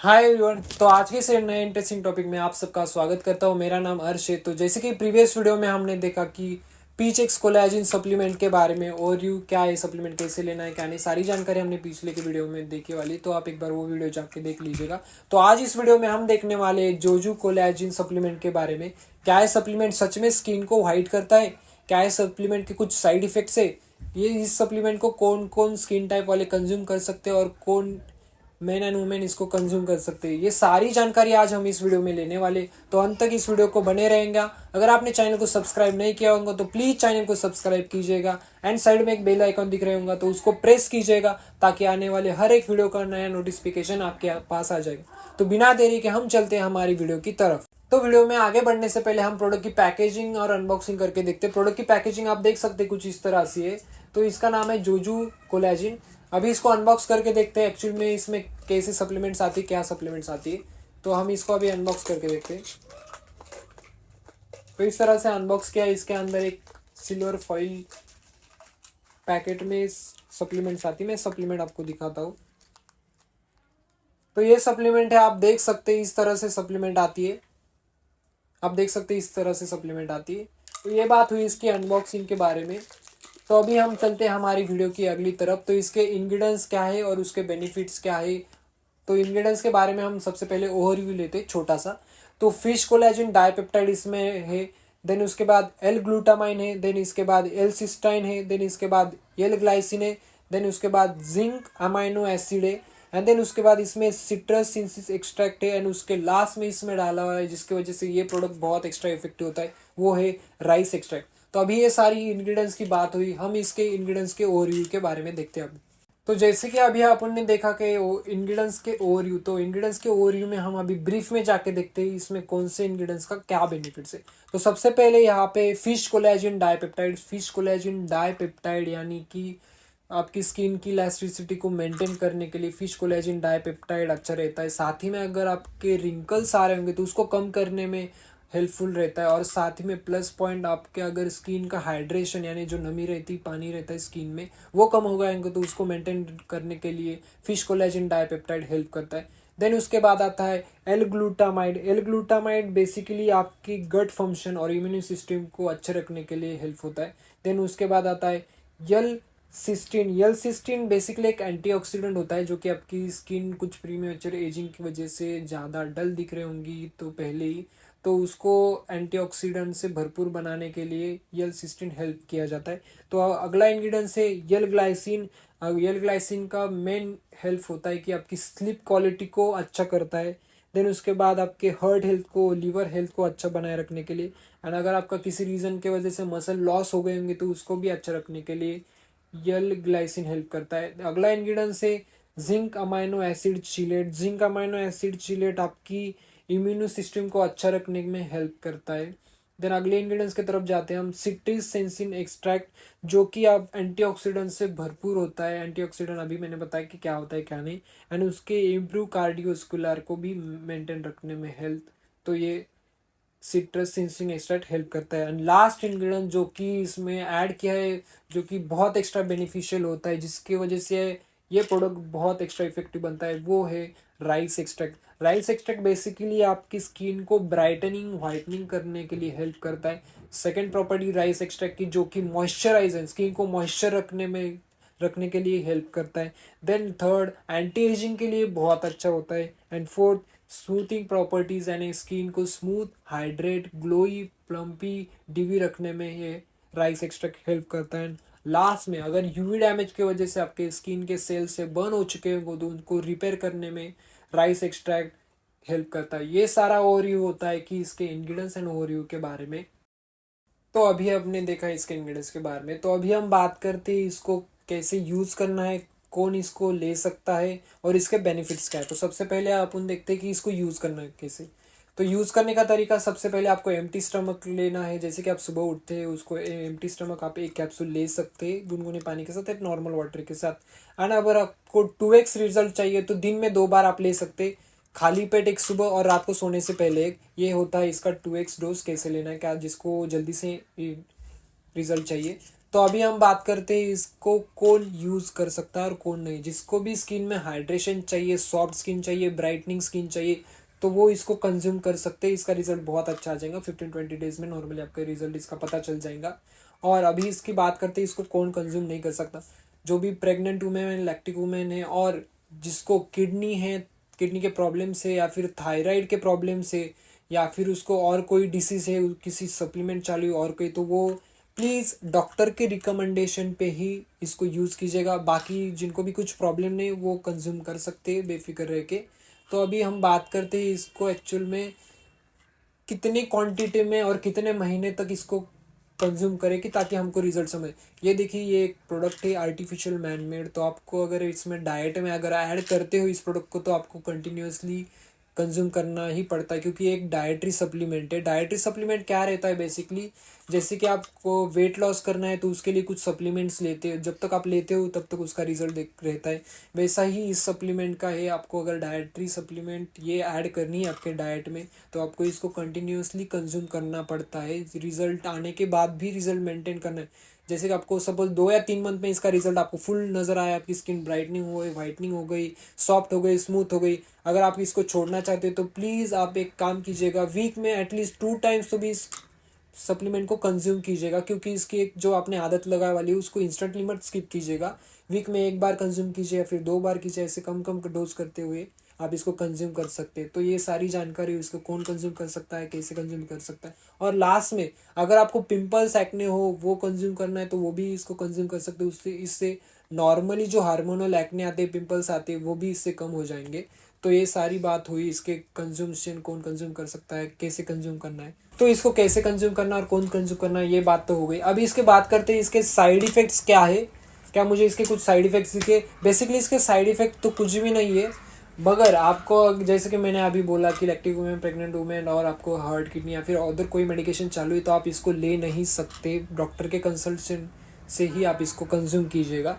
Hi everyone. तो आज के इस नए इंटरेस्टिंग टॉपिक में आप सबका स्वागत करता हूँ। मेरा नाम अर्श है। तो जैसे कि प्रीवियस वीडियो में हमने देखा कि पीचेक्स कोलेजन सप्लीमेंट के बारे में और यू क्या है, सप्लीमेंट कैसे लेना है, क्या नहीं, सारी जानकारी हमने पिछले के वीडियो में देखी वाली। तो आप एक बार वो वीडियो जाके देख लीजिएगा। तो आज इस वीडियो में हम देखने वाले हैं जोजू कोलेजन सप्लीमेंट के बारे में। क्या है सप्लीमेंट सच में स्किन को वाइट करता है, क्या है सप्लीमेंट के कुछ साइड इफेक्ट्स है, ये इस सप्लीमेंट को कौन कौन स्किन टाइप वाले कंज्यूम कर सकते हैं और कौन मैन एंड वुमेन इसको कंज्यूम कर सकते हैं, ये सारी जानकारी आज हम इस वीडियो में लेने वाले। तो अंत तक इस वीडियो को बने रहेगा। अगर आपने चैनल को सब्सक्राइब नहीं किया होगा तो प्लीज़ चैनल को सब्सक्राइब कीजिएगा एंड साइड में एक बेल आइकन दिख रहे होगा तो उसको प्रेस कीजिएगा ताकि आने वाले हर एक वीडियो का नया नोटिफिकेशन आपके पास आ जाएगा। तो बिना देरी के हम चलते हैं हमारी वीडियो की तरफ। तो वीडियो में आगे बढ़ने से पहले हम प्रोडक्ट की पैकेजिंग और अनबॉक्सिंग करके देखते हैं। प्रोडक्ट की पैकेजिंग आप देख सकते हैं कुछ इस तरह से है। तो इसका नाम है जोजू कोलेजिन। अभी इसको अनबॉक्स करके देखते हैं एक्चुअल में इसमें कैसे सप्लीमेंट्स आती है, क्या सप्लीमेंट्स आती है। तो हम इसको अभी अनबॉक्स करके देखते हैं। तो इस तरह से अनबॉक्स किया। इसके अंदर एक सिल्वर फॉइल पैकेट में सप्लीमेंट्स आती है। मैं सप्लीमेंट आपको दिखाता हूँ। तो ये सप्लीमेंट है, आप देख सकते हैं इस तरह से सप्लीमेंट आती है। आप देख सकते हैं इस तरह से सप्लीमेंट आती है। तो ये बात हुई इसकी अनबॉक्सिंग के बारे में। तो अभी हम चलते हैं हमारी वीडियो की अगली तरफ। तो इसके इंग्रेडिएंट्स क्या है और उसके बेनिफिट्स क्या है। तो इंग्रेडिएंट्स के बारे में हम सबसे पहले ओवरव्यू लेते हैं छोटा सा। तो फिश कोलेजन डाइपेप्टाइड इसमें है। देन उसके बाद एल ग्लूटामाइन है। देन इसके बाद एल सिस्टाइन है। देन इसके बाद एल ग्लाइसिन है। देन उसके बाद जिंक अमाइनो एसिड है। एंड देन उसके बाद इसमें सिट्रस सिंसिस एक्सट्रैक्ट है। एंड उसके लास्ट में इसमें डाला हुआ है जिसकी वजह से ये प्रोडक्ट बहुत एक्स्ट्रा इफेक्टिव होता है, वो है राइस एक्सट्रैक्ट। तो अभी ये सारी इंग्रेडिएंट्स की बात हुई, हम इसके इंग्रेडिएंट्स के ओवरव्यू के बारे में देखते हैं अभी। तो जैसे कि अभी अपन ने देखा कि इंग्रेडिएंट्स के ओवरव्यू, तो इंग्रेडिएंट्स के ओवरव्यू में हम अभी ब्रीफ में जाके देखते हैं इसमें कौन से इंग्रेडिएंट्स का क्या बेनिफिट्स है। तो सबसे पहले यहाँ पे fish collagen dipeptide. Fish collagen dipeptide यानी कि आपकी स्किन की इलास्टिसिटी को मेंटेन करने के लिए फिश कोलेजन डाइपेप्टाइड अच्छा रहता है। साथ ही में अगर आपके रिंकल्स आ रहे होंगे तो उसको कम करने में हेल्पफुल रहता है। और साथ ही में प्लस पॉइंट, आपके अगर स्किन का हाइड्रेशन यानी जो नमी रहती है, पानी रहता है स्किन में, वो कम हो जाएंगे तो उसको मेंटेन करने के लिए फिश कोलेजन डाइपेप्टाइड हेल्प करता है। देन उसके बाद आता है एल ग्लूटामाइड। एल ग्लूटामाइड बेसिकली आपकी गट फंक्शन और इम्यून सिस्टम को अच्छे रखने के लिए हेल्प होता है। देन उसके बाद आता है यल सिस्टीन। यल सिस्टीन बेसिकली एक एंटीऑक्सीडेंट होता है जो कि आपकी स्किन कुछ प्रीमेच्योर एजिंग की वजह से ज़्यादा डल दिख रही होंगी तो पहले ही, तो उसको एंटीऑक्सीडेंट से भरपूर बनाने के लिए यल सिस्टीन हेल्प किया जाता है। तो अगला इंग्रेडिएंट है यल ग्लाइसिन। यल ग्लाइसिन का मेन हेल्प होता है कि आपकी स्लीप क्वालिटी को अच्छा करता है। देन उसके बाद आपके हार्ट हेल्थ को, लिवर हेल्थ को अच्छा बनाए रखने के लिए। एंड अगर आपका किसी रीज़न के वजह से मसल लॉस हो गए होंगे तो उसको भी अच्छा रखने के लिए यल ग्लाइसिन हेल्प करता है। अगला इंग्रेडिएंट है zinc amino acid chelate. Zinc amino acid chelate आपकी इम्यून सिस्टम को अच्छा रखने में हेल्प करता है। देन अगले इंग्रेडिएंट्स की तरफ जाते हैं हम। सिट्रिस सेंसिन एक्सट्रैक्ट जो कि आप एंटीऑक्सीडेंट से भरपूर होता है। एंटीऑक्सीडेंट अभी मैंने बताया कि क्या होता है क्या नहीं। एंड उसके इम्प्रूव कार्डियोस्कुलर को भी मेंटेन रखने में हेल्थ, तो ये सिट्रस सेंसिंग एक्सट्रैक्ट हेल्प करता है। एंड लास्ट इंग्रेडिएंट जो कि इसमें ऐड किया है जो कि बहुत एक्स्ट्रा बेनिफिशियल होता है जिसकी वजह से ये प्रोडक्ट बहुत एक्स्ट्रा इफेक्टिव बनता है, वो है rice extract. Rice extract basically आपकी स्किन को ब्राइटनिंग वाइटनिंग करने के लिए हेल्प करता है। सेकेंड प्रॉपर्टी राइस एक्सट्रैक्ट की जो कि मॉइस्चराइज है, स्किन को मॉइस्चर रखने के लिए हेल्प करता है। देन थर्ड, एंटी एजिंग के लिए बहुत अच्छा होता है। एंड फोर्थ, स्मूथिंग प्रॉपर्टीज यानी स्किन को smooth, hydrate, glowy, plumpy, DV रखने में ये राइस एक्सट्रैक्ट हेल्प करता है। लास्ट में अगर यूवी डैमेज की वजह से आपके स्किन के सेल्स से बर्न हो चुके होंगे तो उनको रिपेयर करने में राइस एक्सट्रैक्ट हेल्प करता है। ये सारा ओवरव्यू होता है कि इसके इंग्रेडिएंट्स एंड ओवरव्यू के बारे में। तो अभी हमने देखा इसके इंग्रेडिएंट्स के बारे में। तो अभी हम बात करते हैं इसको कैसे यूज़ करना है, कौन इसको ले सकता है और इसके बेनिफिट्स क्या है। तो सबसे पहले अपन देखते हैं कि इसको यूज़ करना है कैसे। तो यूज़ करने का तरीका, सबसे पहले आपको एम्प्टी स्टमक लेना है। जैसे कि आप सुबह उठते हैं उसको एम्प्टी स्टमक आप एक कैप्सूल ले सकते हैं गुनगुने पानी के साथ, एक नॉर्मल वाटर के साथ। एंड अगर आपको 2x रिजल्ट चाहिए तो दिन में 2 बार आप ले सकते हैं। खाली पेट एक सुबह और रात को सोने से पहले एक, ये होता है इसका 2x डोज कैसे लेना है क्या जिसको जल्दी से रिजल्ट चाहिए। तो अभी हम बात करते हैं इसको कौन यूज़ कर सकता है और कौन नहीं। जिसको भी स्किन में हाइड्रेशन चाहिए, सॉफ्ट स्किन चाहिए, ब्राइटनिंग स्किन चाहिए, तो वो इसको कंज्यूम कर सकते हैं। इसका रिजल्ट बहुत अच्छा आ जाएगा 15-20 डेज में, नॉर्मली आपका रिजल्ट इसका पता चल जाएगा। और अभी इसकी बात करते हैं इसको कौन कंज्यूम नहीं कर सकता। जो भी प्रेग्नेंट वुमेन, लैक्टिक वुमेन है, और जिसको किडनी है, किडनी के प्रॉब्लम से, या फिर थायराइड के प्रॉब्लम से, या फिर उसको और कोई डिसीज़ है, किसी सप्लीमेंट चालू और कोई, तो वो प्लीज़ डॉक्टर के रिकमेंडेशन पे ही इसको यूज़ कीजिएगा। बाकी जिनको भी कुछ प्रॉब्लम नहीं वो कंज्यूम कर सकते हैं बेफिक्र रह के। तो अभी हम बात करते हैं इसको एक्चुअल में कितनी क्वांटिटी में और कितने महीने तक इसको कंज्यूम करें कि ताकि हमको रिजल्ट समझ। ये देखिए, ये एक प्रोडक्ट है आर्टिफिशियल मैन मेड। तो आपको अगर इसमें डाइट में अगर ऐड करते हो इस प्रोडक्ट को, तो आपको कंटिन्यूअसली कंज्यूम करना ही पड़ता है, क्योंकि एक डाइटरी सप्लीमेंट है। डाइटरी सप्लीमेंट क्या रहता है बेसिकली, जैसे कि आपको वेट लॉस करना है तो उसके लिए कुछ सप्लीमेंट्स लेते हो, जब तक आप लेते हो तब तक उसका रिजल्ट देख रहता है। वैसा ही इस सप्लीमेंट का है। आपको अगर डाइटरी सप्लीमेंट ये ऐड करनी है आपके डाइट में, तो आपको इसको कंटिन्यूअसली कंज्यूम करना पड़ता है। रिजल्ट आने के बाद भी रिजल्ट मेंटेन करना है। जैसे कि आपको सपोज 2 या 3 मंथ में इसका रिजल्ट आपको फुल नज़र आया, आपकी स्किन ब्राइटनिंग हो गई, वाइटनिंग हो गई, सॉफ्ट हो गई, स्मूथ हो गई। अगर आप इसको छोड़ना चाहते हो तो प्लीज़ आप एक काम कीजिएगा, वीक में एटलीस्ट 2 टाइम्स तो भी इस सप्लीमेंट को कंज्यूम कीजिएगा, क्योंकि इसकी एक जो आपने आदत लगाए वाली है उसको इंस्टेंटली मत स्किप कीजिएगा। वीक में 1 बार कंज्यूम कीजिए या फिर 2 बार कीजिए, ऐसे कम कम डोज करते हुए आप इसको कंज्यूम कर सकते हैं। तो ये सारी जानकारी इसको कौन कंज्यूम कर सकता है, कैसे कंज्यूम कर सकता है। और लास्ट में अगर आपको पिंपल्स एक्ने हो वो कंज्यूम करना है तो वो भी इसको कंज्यूम कर सकते हो। उससे इससे नॉर्मली जो हार्मोनल एक्ने आते हैं, पिंपल्स आते हैं, वो भी इससे कम हो जाएंगे। तो ये सारी बात हुई इसके कंज्यूमेशन, कौन कंज्यूम कर सकता है, कैसे कंज्यूम करना है। तो इसको कैसे कंज्यूम करना और कौन कंज्यूम करना है ये बात तो हो गई। अभी इसके बात करते हैं इसके साइड इफेक्ट्स क्या है। क्या मुझे इसके कुछ साइड इफेक्ट्स दिखे? बेसिकली इसके साइड इफेक्ट तो कुछ भी नहीं है, मगर आपको जैसे कि मैंने अभी बोला कि लैक्टिक वुमेन, प्रेग्नेंट वुमेन, और आपको हार्ट, किडनी या फिर अदर कोई मेडिकेशन चालू है तो आप इसको ले नहीं सकते। डॉक्टर के कंसल्टेशन से ही आप इसको कंज्यूम कीजिएगा।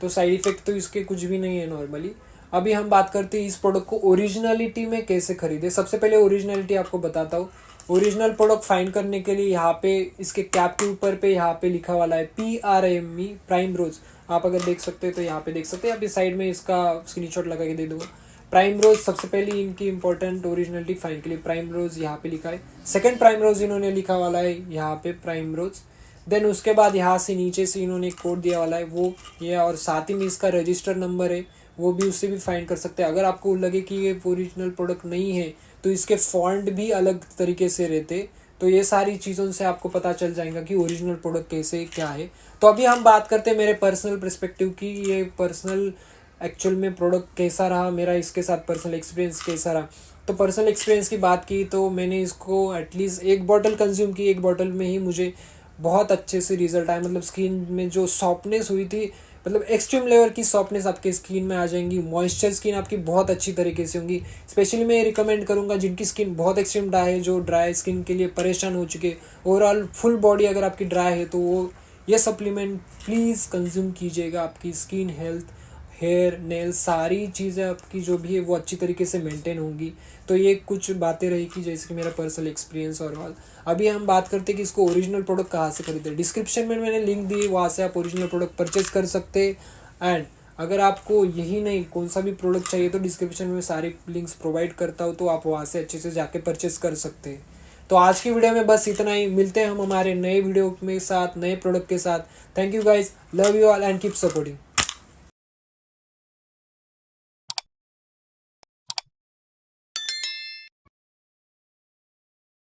तो साइड इफेक्ट तो इसके कुछ भी नहीं है नॉर्मली। अभी हम बात करते हैं इस प्रोडक्ट को ओरिजिनलिटी में कैसे खरीदे। सबसे पहले ओरिजिनलिटी आपको बताता हूँ। ओरिजिनल प्रोडक्ट फाइंड करने के लिए यहाँ पे इसके कैप के ऊपर पे यहाँ पे लिखा वाला है PRIME, प्राइम रोज। आप अगर देख सकते हैं तो यहाँ पे देख सकते हैं। अभी साइड में इसका स्क्रीनशॉट लगा के दे दूंगा। प्राइम रोज सबसे पहले इनकी इंपॉर्टेंट ओरिजिनलिटी फाइंड के लिए प्राइम रोज यहाँ पे लिखा है। सेकंड प्राइम रोज इन्होंने लिखा वाला है यहाँ पे प्राइम रोज। देन उसके बाद यहाँ से नीचे से इन्होंने कोड दिया वाला है वो ये, और साथ ही में इसका रजिस्टर नंबर है, वो भी उससे भी फाइंड कर सकते हैं। अगर आपको लगे कि ये ओरिजिनल प्रोडक्ट नहीं है तो इसके फॉन्ट भी अलग तरीके से रहते। तो ये सारी चीज़ों से आपको पता चल जाएगा कि ओरिजिनल प्रोडक्ट कैसे क्या है। तो अभी हम बात करते हैं मेरे पर्सनल पर्सपेक्टिव की, ये पर्सनल एक्चुअल में प्रोडक्ट कैसा रहा, मेरा इसके साथ पर्सनल एक्सपीरियंस कैसा रहा। तो पर्सनल एक्सपीरियंस की बात की तो मैंने इसको एटलीस्ट 1 बॉटल कंज्यूम की। 1 बॉटल में ही मुझे बहुत अच्छे से रिजल्ट आया। मतलब स्किन में जो सॉफ्टनेस हुई थी, मतलब एक्सट्रीम लेवल की सॉफ्टनेस आपके स्किन में आ जाएंगी। मॉइस्चर स्किन आपकी बहुत अच्छी तरीके से होंगी। स्पेशली मैं रिकमेंड करूंगा जिनकी स्किन बहुत एक्सट्रीम ड्राई है, जो ड्राई स्किन के लिए परेशान हो चुके, ओवरऑल फुल बॉडी अगर आपकी ड्राई है तो वो ये सप्लीमेंट प्लीज़ कंज्यूम कीजिएगा। आपकी स्किन हेल्थ, हेयर, नेल, सारी चीज़ें आपकी जो भी है वो अच्छी तरीके से मेंटेन होंगी। तो ये कुछ बातें रही कि जैसे कि मेरा पर्सनल एक्सपीरियंस और ऑल। अभी हम बात करते हैं कि इसको ओरिजिनल प्रोडक्ट कहाँ से खरीदें। डिस्क्रिप्शन में मैंने लिंक दी, वहाँ से आप ओरिजिनल प्रोडक्ट परचेज कर सकते। एंड अगर आपको यही नहीं कौन सा भी प्रोडक्ट चाहिए तो डिस्क्रिप्शन में सारे लिंक्स प्रोवाइड करता हूँ, तो आप वहाँ से अच्छे से जाके परचेज कर सकते हैं। तो आज की वीडियो में बस इतना ही। मिलते हैं हम हमारे नए वीडियो में साथ, नए प्रोडक्ट के साथ। Thank you guys, love you all and keep supporting.